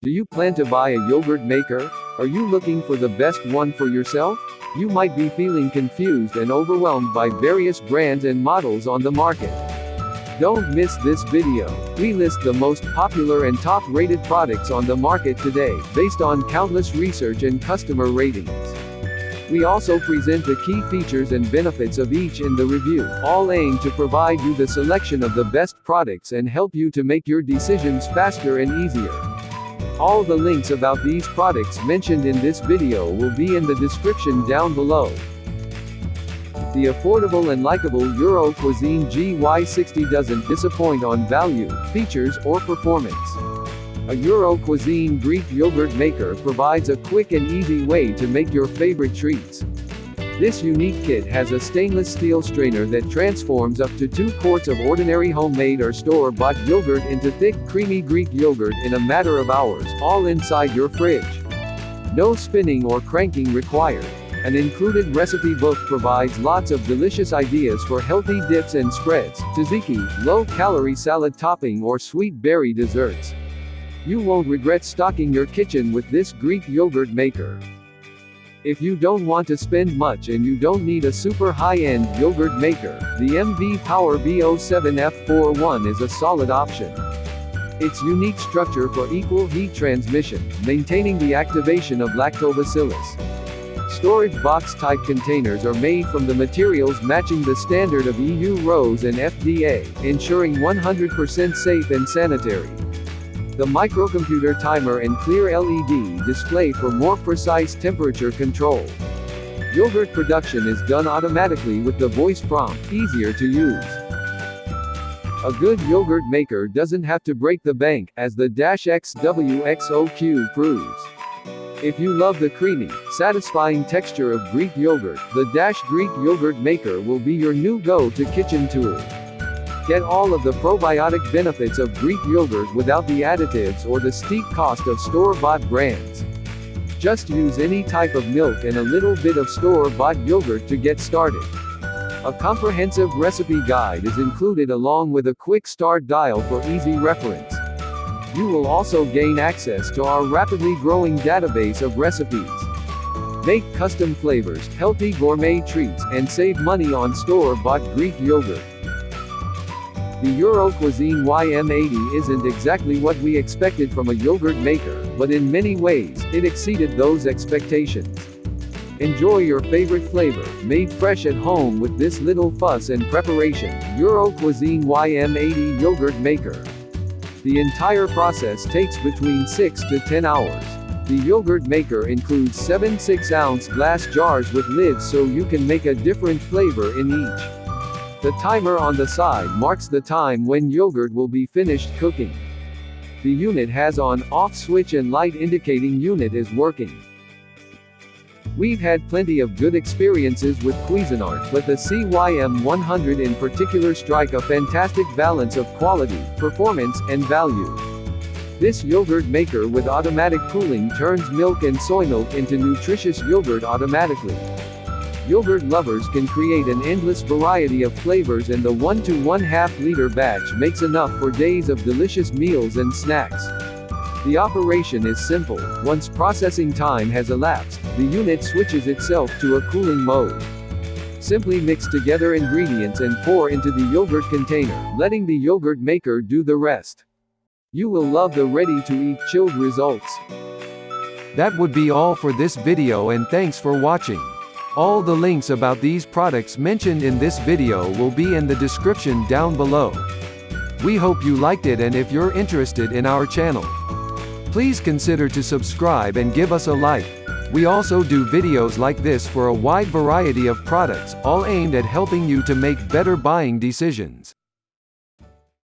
Do you plan to buy a yogurt maker? Are you looking for the best one for yourself? You might be feeling confused and overwhelmed by various brands and models on the market. Don't miss this video. We list the most popular and top-rated products on the market today, based on countless research and customer ratings. We also present the key features and benefits of each in the review, all aimed to provide you the selection of the best products and help you to make your decisions faster and easier. All the links about these products mentioned in this video will be in the description down below. The affordable and likable Euro Cuisine GY60 doesn't disappoint on value, features, or performance. A Euro Cuisine Greek yogurt maker provides a quick and easy way to make your favorite treats. This unique kit has a stainless steel strainer that transforms up to 2 quarts of ordinary homemade or store-bought yogurt into thick, creamy Greek yogurt in a matter of hours, all inside your fridge. No spinning or cranking required. An included recipe book provides lots of delicious ideas for healthy dips and spreads, tzatziki, low-calorie salad topping, or sweet berry desserts. You won't regret stocking your kitchen with this Greek yogurt maker. If you don't want to spend much and you don't need a super high-end yogurt maker, the MV Power B07F41 is a solid option. Its unique structure for equal heat transmission, maintaining the activation of lactobacillus. Storage box-type containers are made from the materials matching the standard of EU RoHS and FDA, ensuring 100% safe and sanitary. The microcomputer timer and clear LED display for more precise temperature control. Yogurt production is done automatically with the voice prompt, easier to use. A good yogurt maker doesn't have to break the bank, as the XWXOQ proves. If you love the creamy, satisfying texture of Greek yogurt, the Greek yogurt maker will be your new go-to kitchen tool. Get all of the probiotic benefits of Greek yogurt without the additives or the steep cost of store-bought brands. Just use any type of milk and a little bit of store-bought yogurt to get started. A comprehensive recipe guide is included along with a quick start dial for easy reference. You will also gain access to our rapidly growing database of recipes. Make custom flavors, healthy gourmet treats, and save money on store-bought Greek yogurt. The Euro Cuisine YM80 isn't exactly what we expected from a yogurt maker, but in many ways, it exceeded those expectations. Enjoy your favorite flavor, made fresh at home with this little fuss and preparation, Euro Cuisine YM80 yogurt maker. The entire process takes between 6 to 10 hours. The yogurt maker includes 7 6-ounce glass jars with lids so you can make a different flavor in each. The timer on the side marks the time when yogurt will be finished cooking. The unit has on/off switch and light indicating unit is working. We've had plenty of good experiences with Cuisinart, but the CYM100 in particular strike a fantastic balance of quality, performance, and value. This yogurt maker with automatic cooling turns milk and soy milk into nutritious yogurt automatically. Yogurt lovers can create an endless variety of flavors, and the 1 to 1/2 liter batch makes enough for days of delicious meals and snacks. The operation is simple. Once processing time has elapsed, the unit switches itself to a cooling mode. Simply mix together ingredients and pour into the yogurt container, letting the yogurt maker do the rest. You will love the ready-to-eat chilled results. That would be all for this video, and thanks for watching. All the links about these products mentioned in this video will be in the description down below. We hope you liked it, and if you're interested in our channel, please consider to subscribe and give us a like. We also do videos like this for a wide variety of products, all aimed at helping you to make better buying decisions.